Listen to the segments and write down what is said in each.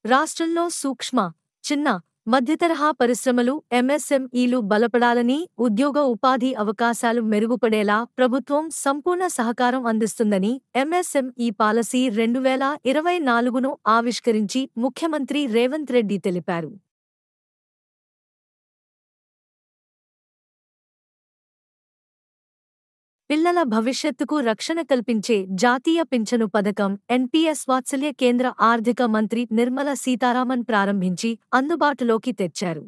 రాష్ట్రంలో సూక్ష్మ, చిన్న, మధ్యతరహా పరిశ్రమలు ఎంఎస్ఎంఈలు బలపడాలని, ఉద్యోగ ఉపాధి అవకాశాలు మెరుగుపడేలా ప్రభుత్వం సంపూర్ణ సహకారం అందిస్తుందని ఎంఎస్ఎంఈ పాలసీ 2024ను ఆవిష్కరించి ముఖ్యమంత్రి రేవంత్ రెడ్డి తెలిపారు. పిల్లల భవిష్యత్తుకు రక్షణ కల్పించే జాతీయ పింఛను పథకం ఎన్పీఎస్ వాత్సల్య కేంద్ర ఆర్థిక మంత్రి నిర్మల సీతారామన్ ప్రారంభించి అందుబాటులోకి తెచ్చారు.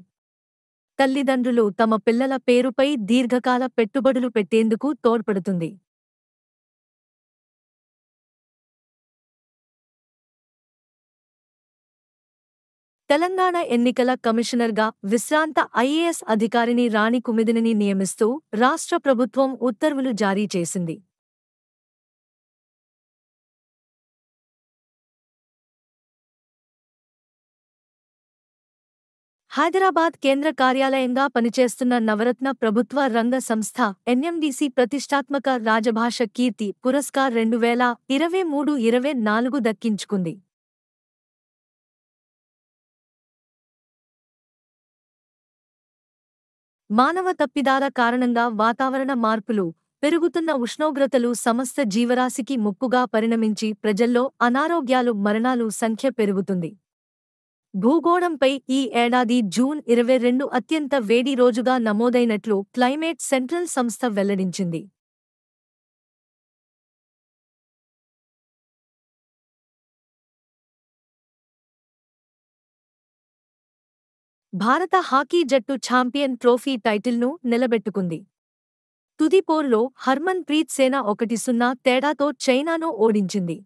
తల్లిదండ్రులు తమ పిల్లల పేరుపై దీర్ఘకాల పెట్టుబడులు పెట్టేందుకు తోడ్పడుతుంది. తెలంగాణ ఎన్నికల కమిషనర్గా విశ్రాంత ఐఏఎస్ అధికారిని రాణి కుమిదినిని నియమిస్తూ రాష్ట్ర ప్రభుత్వం ఉత్తర్వులు జారీ చేసింది. హైదరాబాద్ కేంద్ర కార్యాలయంగా పనిచేస్తున్న నవరత్న ప్రభుత్వ రంగ సంస్థ ఎన్ఎండీసీ ప్రతిష్టాత్మక రాజభాష కీర్తి పురస్కార్ 2023-24 దక్కించుకుంది. మానవ తప్పిదాల కారణంగా వాతావరణ మార్పులు, పెరుగుతున్న ఉష్ణోగ్రతలు సమస్త జీవరాశికి ముప్పుగా పరిణమించి ప్రజల్లో అనారోగ్యాలు, మరణాలు సంఖ్య పెరుగుతుంది. భూగోళంపై ఈ ఏడాది జూన్ 22 అత్యంత వేడి రోజుగా నమోదైనట్లు క్లైమేట్ సెంట్రల్ సంస్థ వెల్లడించింది. భారత హాకీ జట్టు ఛాంపియన్ ట్రోఫీ టైటిల్ను నిలబెట్టుకుంది. తుది పోరులో హర్మన్ ప్రీత్ సేన 1-0 తేడాతో చైనాను ఓడించింది.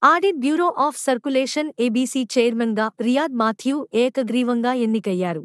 Audit bureau of circulation ABC చైర్మన్గా రియాద్ మాథ్యూ ఏకగ్రీవంగా ఎన్నికయ్యారు.